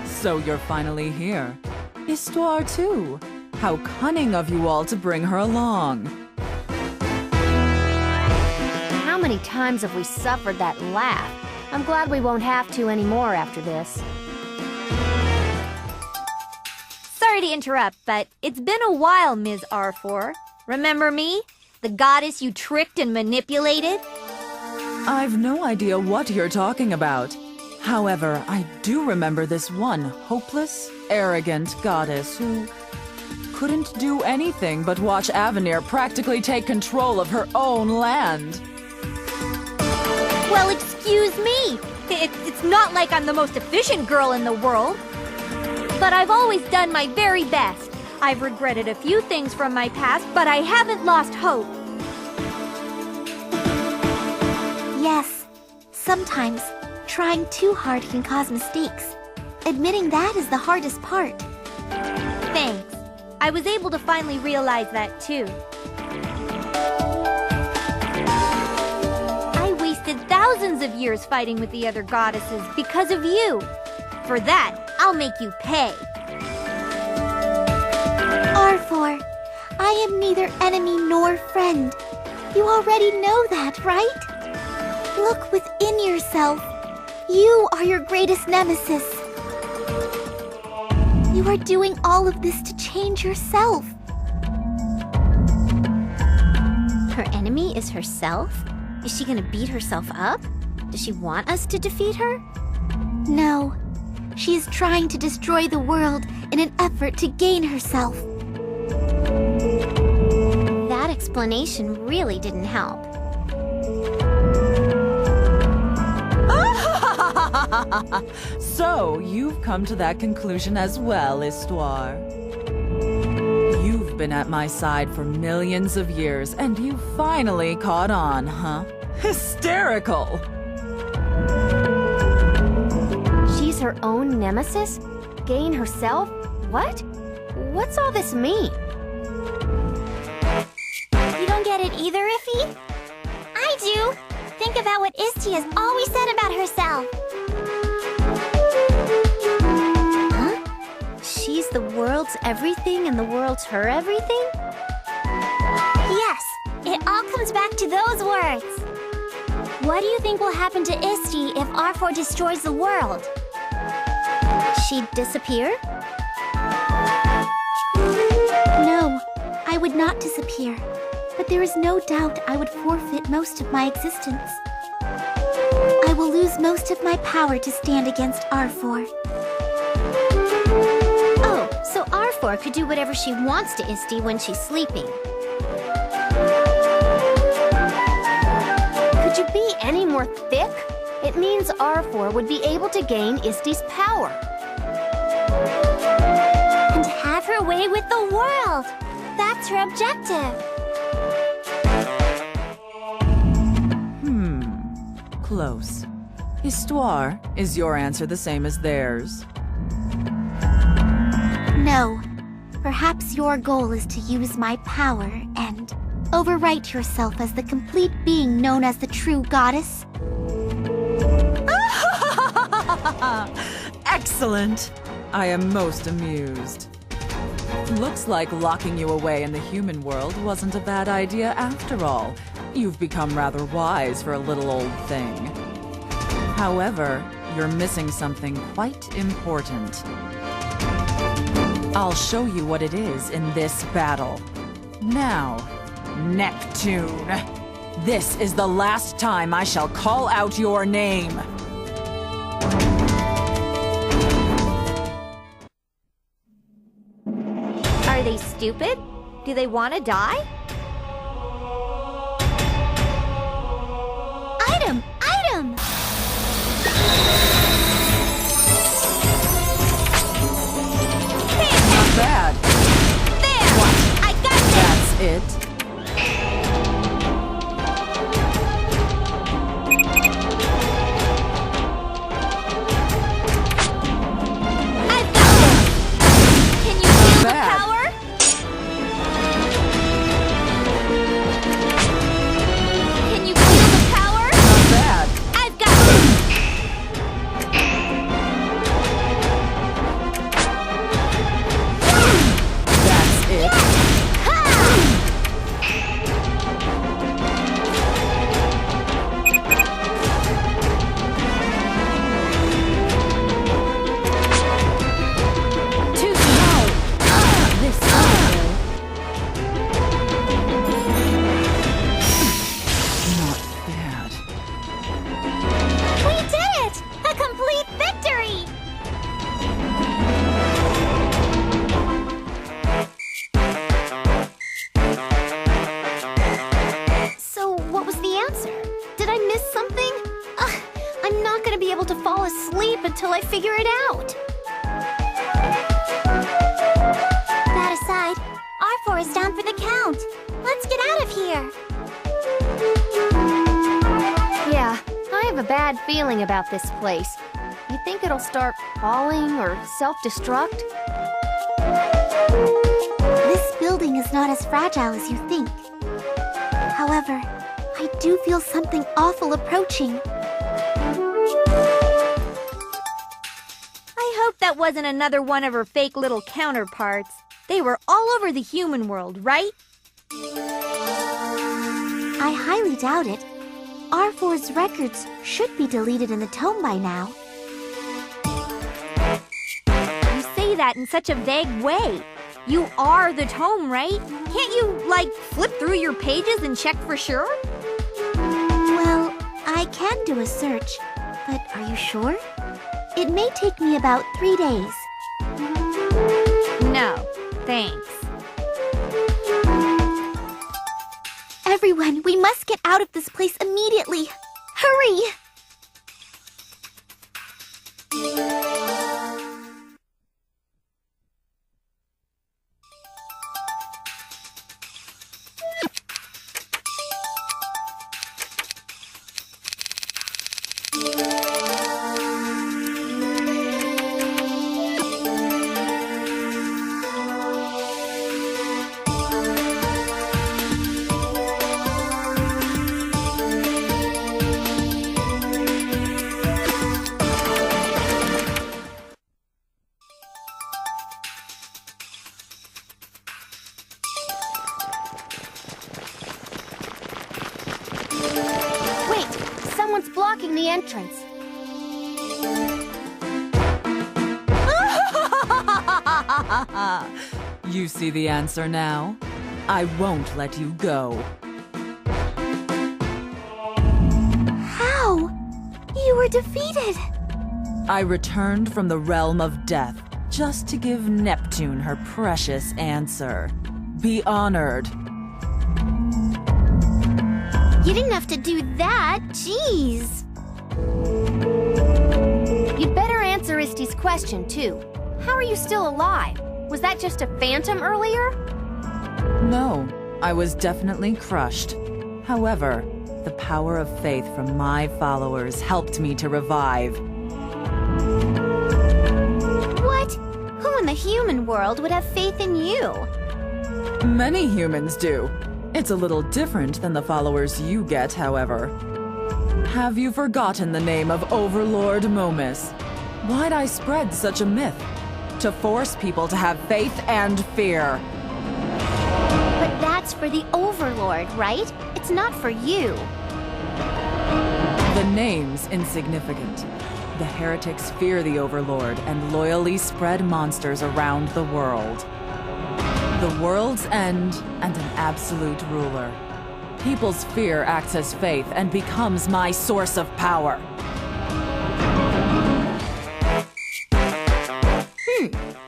So you're finally here. Histoire too. How cunning of you all to bring her along. How many times have we suffered that laugh? I'm glad we won't have to anymore after this. Sorry to interrupt, but it's been a while, Ms. R4. Remember me? The goddess you tricked and manipulated? I've no idea what you're talking about. However, I do remember this one hopeless, arrogant goddess who couldn't do anything but watch Avenir practically take control of her own land. Well, excuse me. It's not like I'm the most efficient girl in the world. But I've always done my very best. I've regretted a few things from my past, but I haven't lost hope. Yes, sometimes trying too hard can cause mistakes. Admitting that is the hardest part. Thanks. I was able to finally realize that too. I wasted thousands of years fighting with the other goddesses because of you. For that, I'll make you pay. R4, I am neither enemy nor friend. You already know that, right? Look within yourself. You are your greatest nemesis. You are doing all of this to change yourself. Her enemy is herself? Is she gonna beat herself up? Does she want us to defeat her? No. She is trying to destroy the world in an effort to gain herself. That explanation really didn't help. So, you've come to that conclusion as well, Histoire. You've been at my side for millions of years, and you finally caught on, huh? Hysterical! She's her own nemesis? Gain herself? What? What's all this mean? You don't get it either, Iffy? I do. Think about what Isti has always said about herself. She's the world's everything and the world's her everything? Yes, it all comes back to those words. What do you think will happen to Isti if R4 destroys the world? She'd disappear? No, I would not disappear. But there is no doubt I would forfeit most of my existence. I will lose most of my power to stand against R4. Oh, so R4 could do whatever she wants to Isti when she's sleeping. Could you be any more thick? It means R4 would be able to gain Isti's power. And have her way with the world. That's her objective. Close. Histoire, is your answer the same as theirs? No. Perhaps your goal is to use my power and overwrite yourself as the complete being known as the true goddess. Excellent! I am most amused. Looks like locking you away in the human world wasn't a bad idea after all. You've become rather wise for a little old thing. However, you're missing something quite important. I'll show you what it is in this battle. Now, Neptune, this is the last time I shall call out your name. Are they stupid? Do they want to die? Item! Item! Not bad. There! What? I got this! That's it? I've got this! Can you feel the Bad. power? out. That aside, R4 is down for the count. Let's get out of here. Yeah, I have a bad feeling about this place. You think it'll start falling or self-destruct? This building is not as fragile as you think. However, I do feel something awful approaching. I hope that wasn't another one of her fake little counterparts. They were all over the human world, right? I highly doubt it. R4's records should be deleted in the tome by now. You say that in such a vague way. You are the tome, right? Can't you, like, flip through your pages and check for sure? Well, I can do a search, but are you sure? It may take me about 3 days. No, thanks. Everyone, we must get out of this place immediately. Hurry! Someone's blocking the entrance. You see the answer now? I won't let you go. How? You were defeated. I returned from the realm of death just to give Neptune her precious answer. Be honored. You didn't have to do that. Jeez. You'd better answer Isty's question, too. How are you still alive? Was that just a phantom earlier? No, I was definitely crushed. However, the power of faith from my followers helped me to revive. What? Who in the human world would have faith in you? Many humans do. It's a little different than the followers you get, however. Have you forgotten the name of Overlord Momus? Why'd I spread such a myth? To force people to have faith and fear. But that's for the Overlord, right? It's not for you. The name's insignificant. The heretics fear the Overlord and loyally spread monsters around the world. The world's end and an absolute ruler. People's fear acts as faith and becomes my source of power.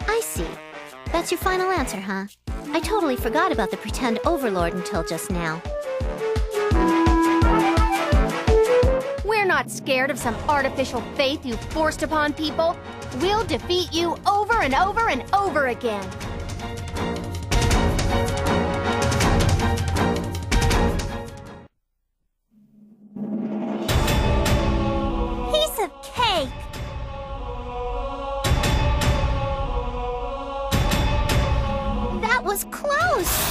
I see. That's your final answer, huh? I totally forgot about the pretend Overlord until just now. We're not scared of some artificial faith you've forced upon people. We'll defeat you over and over and over again. Piece of cake! That was close!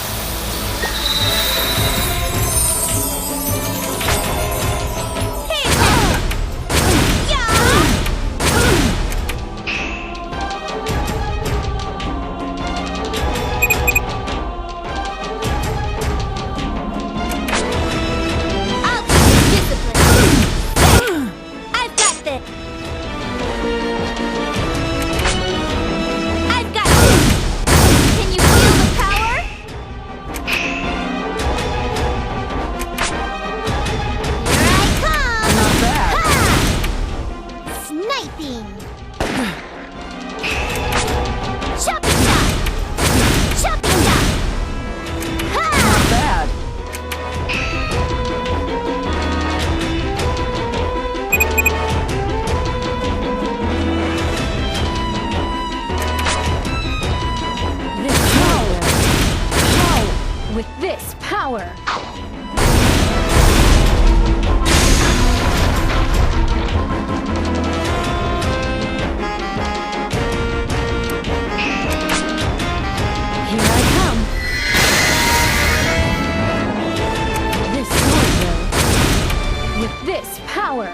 Here I come. This sword will. With this power.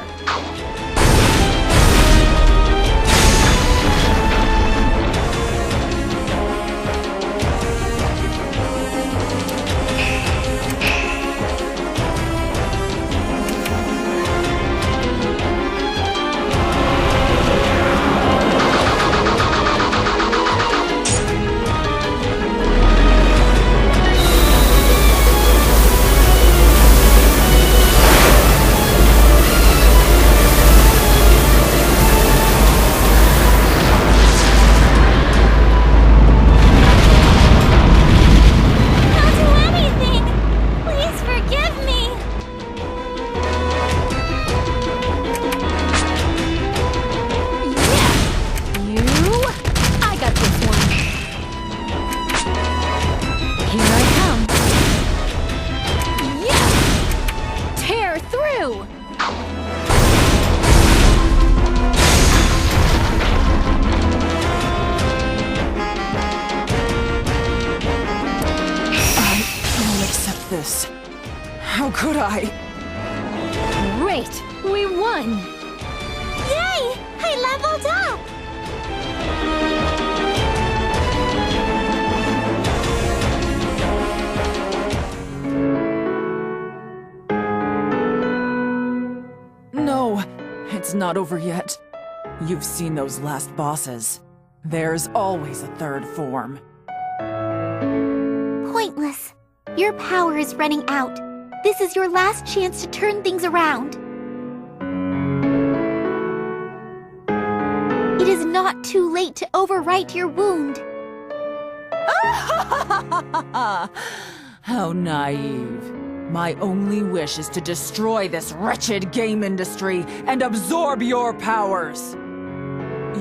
This. How could I? Great! We won! Yay! I leveled up! No, it's not over yet. You've seen those last bosses. There's always a third form. Pointless. Your power is running out. This is your last chance to turn things around. It is not too late to overwrite your wound. How naive. My only wish is to destroy this wretched game industry and absorb your powers.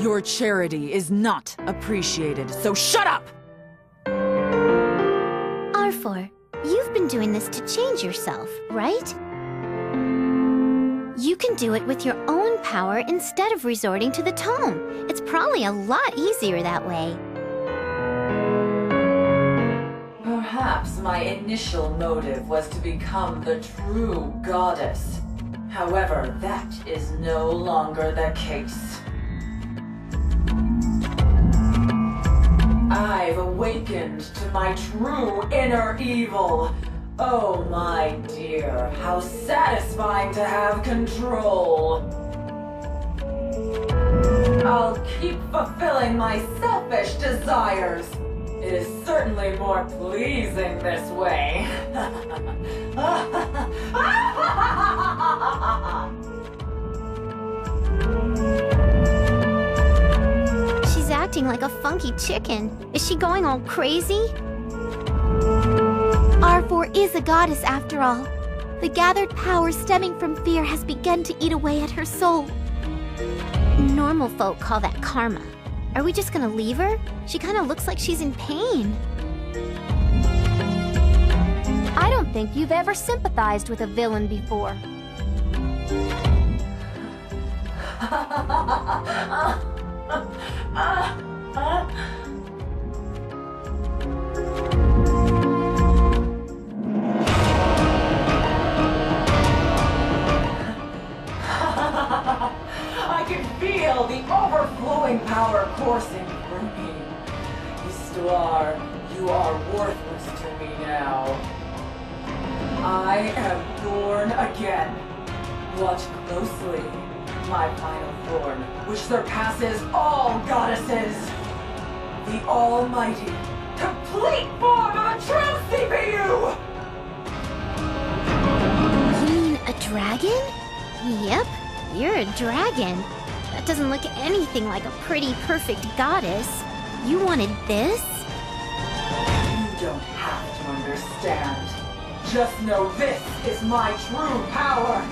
Your charity is not appreciated, so shut up! R4, you've been doing this to change yourself, right? You can do it with your own power instead of resorting to the tome. It's probably a lot easier that way. Perhaps my initial motive was to become the true goddess. However, that is no longer the case. I've awakened to my true inner evil. Oh, my dear, how satisfying to have control. I'll keep fulfilling my selfish desires. It is certainly more pleasing this way. She's acting like a funky chicken. Is she going all crazy? R4 is a goddess after all. The gathered power stemming from fear has begun to eat away at her soul. Normal folk call that karma. Are we just gonna leave her? She kinda looks like she's in pain. I don't think you've ever sympathized with a villain before. I can feel the overflowing power coursing through me. Histoire, you are worthless to me now. I am born again. Watch closely. My final form, which surpasses all goddesses. The almighty, complete form of a true CPU! You mean a dragon? Yep, you're a dragon. That doesn't look anything like a pretty, perfect goddess. You wanted this? You don't have to understand. Just know this is my true power.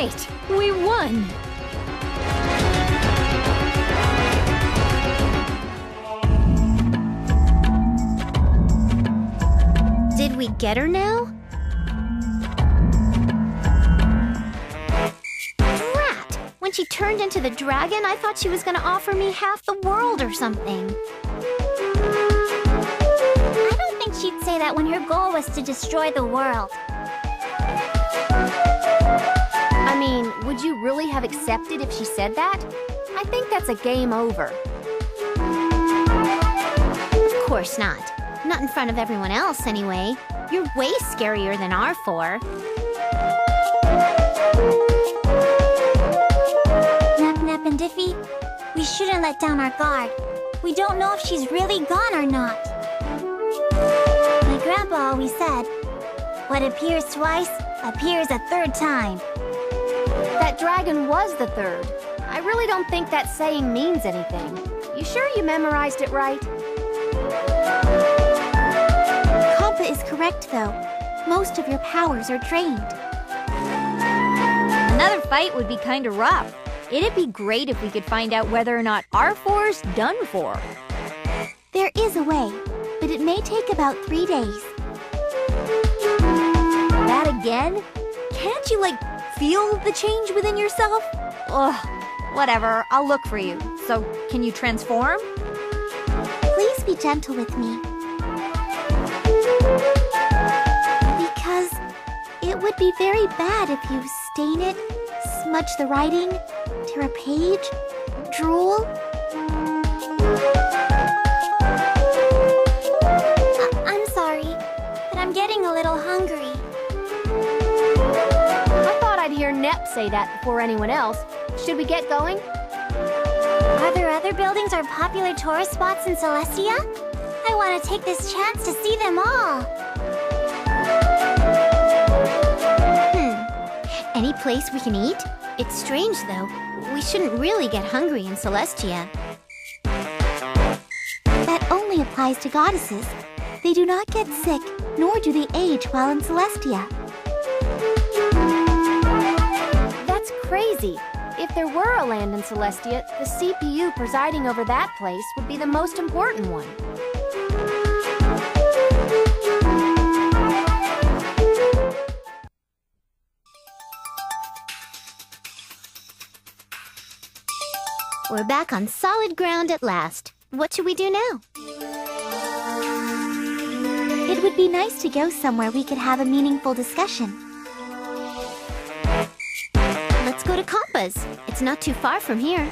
Great! We won! Did we get her now? Drat! When she turned into the dragon, I thought she was gonna offer me half the world or something. I don't think she'd say that when her goal was to destroy the world. I mean, would you really have accepted if she said that? I think that's a game over. Of course not. Not in front of everyone else, anyway. You're way scarier than our four. Nep and Diffie, we shouldn't let down our guard. We don't know if she's really gone or not. My grandpa always said, what appears twice, appears a third time. That dragon was the third. I really don't think that saying means anything. You sure you memorized it right? Compa is correct, though. Most of your powers are drained. Another fight would be kinda rough. It'd be great if we could find out whether or not our four's done for. There is a way, but it may take about 3 days. That again? Can't you, feel the change within yourself? Ugh, whatever, I'll look for you. So, can you transform? Please be gentle with me. Because it would be very bad if you stain it, smudge the writing, tear a page, drool. I'm sorry, but I'm getting a little hungry. I thought I'd hear Nep say that before anyone else. Should we get going? Are there other buildings or popular tourist spots in Celestia? I want to take this chance to see them all. Any place we can eat? It's strange, though. We shouldn't really get hungry in Celestia. That only applies to goddesses. They do not get sick, nor do they age while in Celestia. That's crazy. If there were a land in Celestia, the CPU presiding over that place would be the most important one. We're back on solid ground at last. What should we do now? It would be nice to go somewhere we could have a meaningful discussion. Let's go to Compa's. It's not too far from here.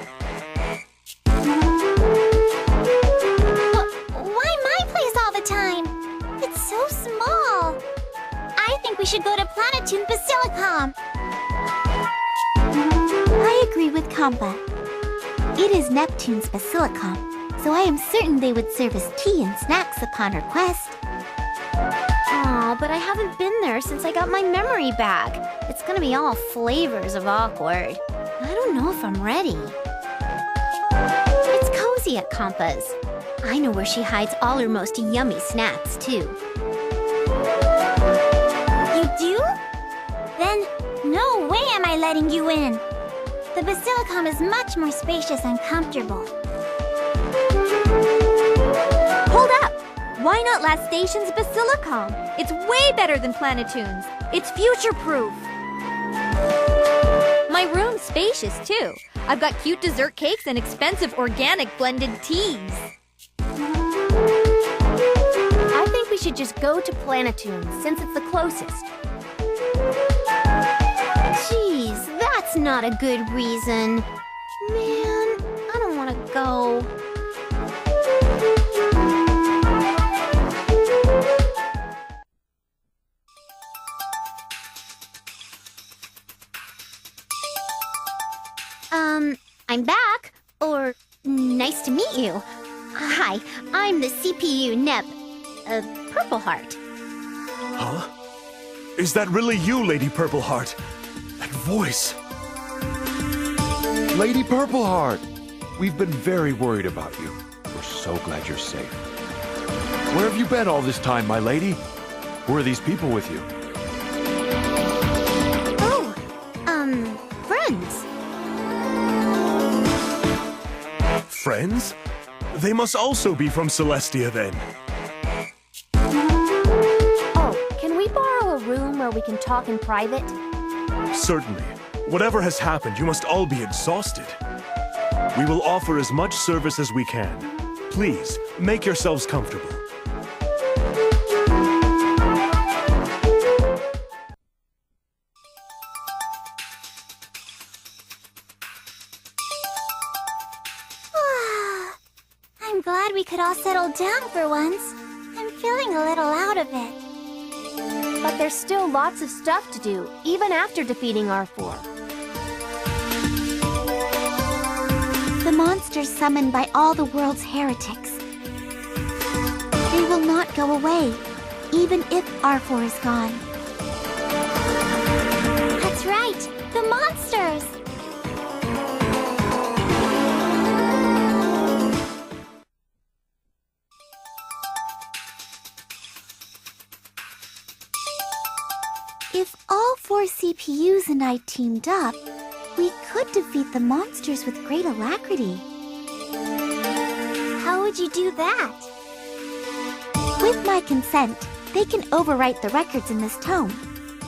Why my place all the time? It's so small. I think we should go to Planetune Basilicom. I agree with Compa. It is Neptune's Basilicom, so I am certain they would serve us tea and snacks upon request. Aw, but I haven't been there since I got my memory back. It's gonna be all flavors of awkward. I don't know if I'm ready. It's cozy at Compa's. I know where she hides all her most yummy snacks, too. You do? Then, no way am I letting you in. The Basilicom is much more spacious and comfortable. Hold up! Why not last station's Basilicom? It's way better than Planetoon's. It's future-proof. My room's spacious, too. I've got cute dessert cakes and expensive organic blended teas. I think we should just go to Planetoon since it's the closest. Jeez, that's not a good reason. Man, I don't want to go. I'm back. Or, nice to meet you. Hi, I'm the CPU Nep, Purple Heart. Huh? Is that really you, Lady Purple Heart? That voice. Lady Purple Heart, we've been very worried about you. We're so glad you're safe. Where have you been all this time, my lady? Who are these people with you? Oh, friends? They must also be from Celestia then. Oh, can we borrow a room where we can talk in private? Certainly. Whatever has happened, you must all be exhausted. We will offer as much service as we can. Please, make yourselves comfortable. I'm glad we could all settle down for once. I'm feeling a little out of it. But there's still lots of stuff to do, even after defeating R4. The monsters summoned by all the world's heretics. They will not go away, even if R4 is gone. That's right, the monsters! If all 4 CPUs and I teamed up, we could defeat the monsters with great alacrity. How would you do that? With my consent, they can overwrite the records in this tome.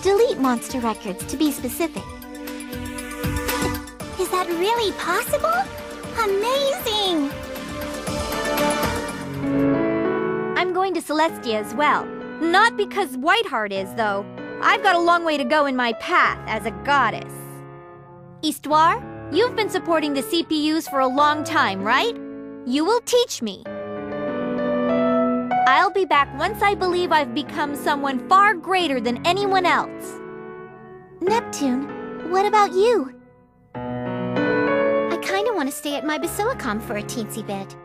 Delete monster records, to be specific. Is that really possible? Amazing! I'm going to Celestia as well. Not because Whiteheart is, though. I've got a long way to go in my path as a goddess. Histoire, you've been supporting the CPUs for a long time, right? You will teach me. I'll be back once I believe I've become someone far greater than anyone else. Neptune, what about you? I kinda want to stay at my Basilicom for a teensy bit.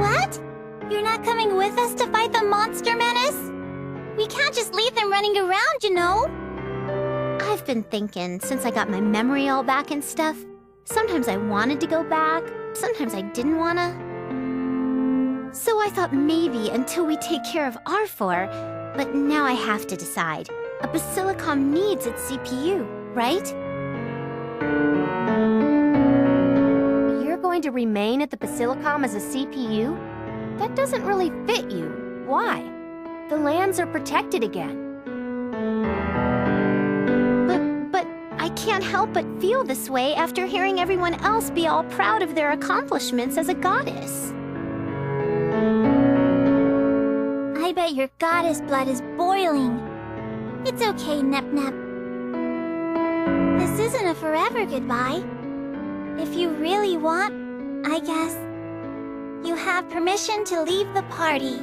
What? You're not coming with us to fight the monster menace? We can't just leave them running around, you know? I've been thinking, since I got my memory all back and stuff, sometimes I wanted to go back, sometimes I didn't wanna. So I thought maybe until we take care of R4, but now I have to decide. A Basilicom needs its CPU, right? You're going to remain at the Basilicom as a CPU? That doesn't really fit you. Why? The lands are protected again. But I can't help but feel this way after hearing everyone else be all proud of their accomplishments as a goddess. I bet your goddess blood is boiling. It's okay, Nep-Nep. This isn't a forever goodbye. If you really want, I guess, you have permission to leave the party.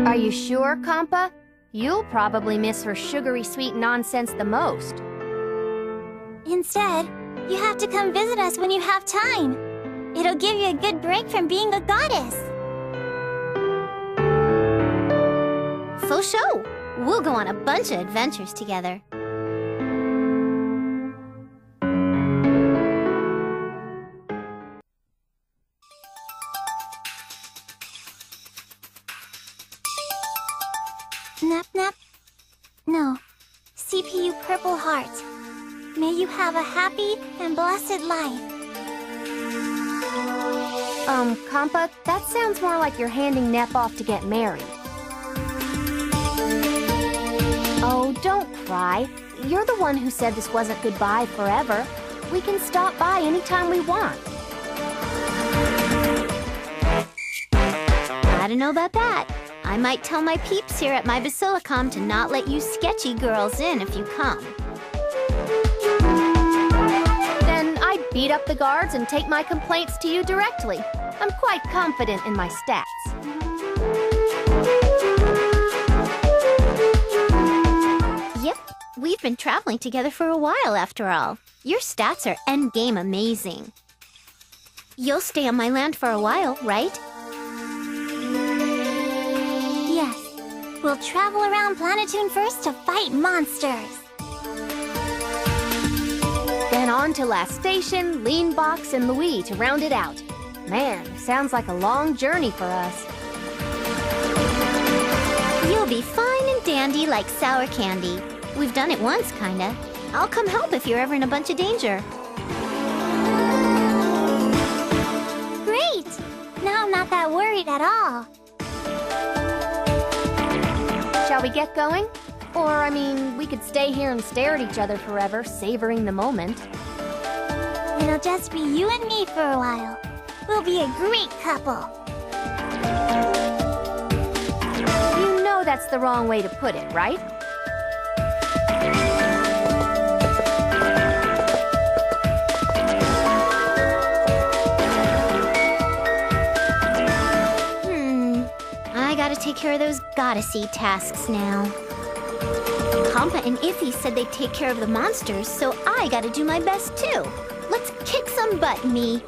Are you sure, Compa? You'll probably miss her sugary sweet nonsense the most. Instead, you have to come visit us when you have time. It'll give you a good break from being a goddess. For sure. We'll go on a bunch of adventures together. Nep-Nep? No. CPU Purple Heart. May you have a happy and blessed life. Compa, that sounds more like you're handing Nep off to get married. Oh, don't cry. You're the one who said this wasn't goodbye forever. We can stop by anytime we want. I don't know about that. I might tell my peeps here at my Basilicom to not let you sketchy girls in if you come. Then I'd beat up the guards and take my complaints to you directly. I'm quite confident in my stats. Yep, we've been traveling together for a while after all. Your stats are endgame amazing. You'll stay on my land for a while, right? Yes. We'll travel around Planetoon first to fight monsters. Then on to Last Station, Lean Box, and Louis to round it out. Man, sounds like a long journey for us. You'll be fine and dandy like sour candy. We've done it once, kinda. I'll come help if you're ever in a bunch of danger. Great! Now I'm not that worried at all. Shall we get going? Or, I mean, we could stay here and stare at each other forever, savoring the moment. It'll just be you and me for a while. We'll be a great couple. You know that's the wrong way to put it, right? I gotta take care of those goddessy tasks now. Compa and Iffy said they'd take care of the monsters, so I gotta do my best too. Let's kick some butt, me.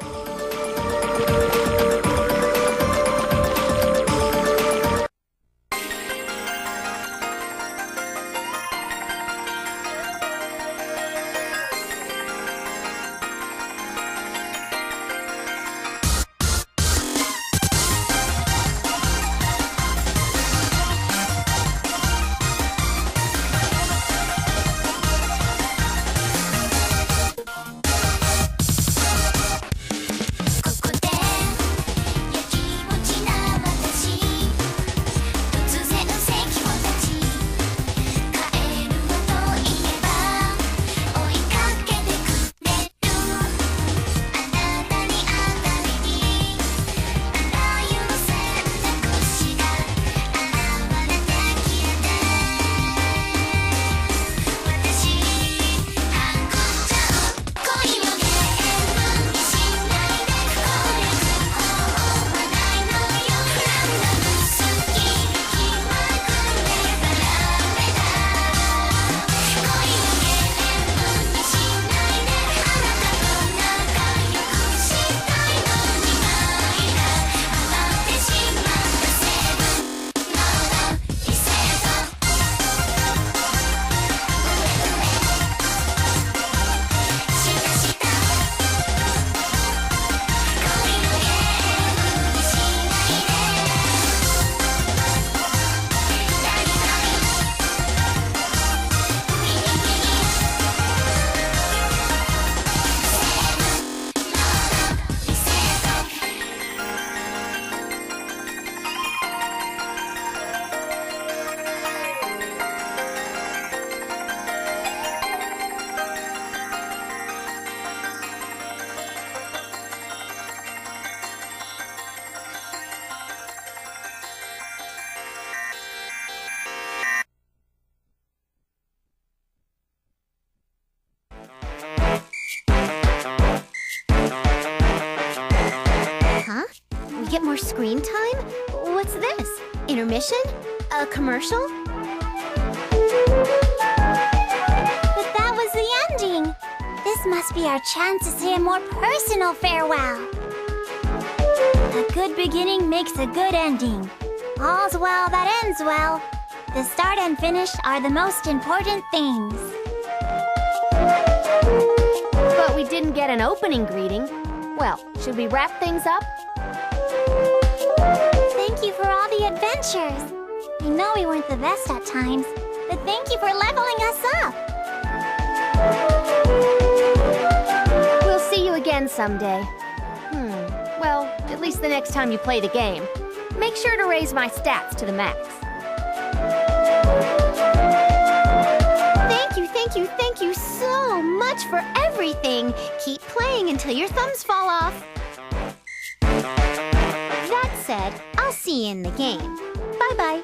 Get more screen time? What's this? Intermission? A commercial? But that was the ending. This must be our chance to say a more personal farewell. A good beginning makes a good ending. All's well that ends well. The start and finish are the most important things. But we didn't get an opening greeting. Well, should we wrap things up? Thank you for all the adventures. I know we weren't the best at times, but thank you for leveling us up. We'll see you again someday. Well, at least the next time you play the game. Make sure to raise my stats to the max. Thank you so much for everything. Keep playing until your thumbs fall off. That said, I'll see you in the game. Bye-bye.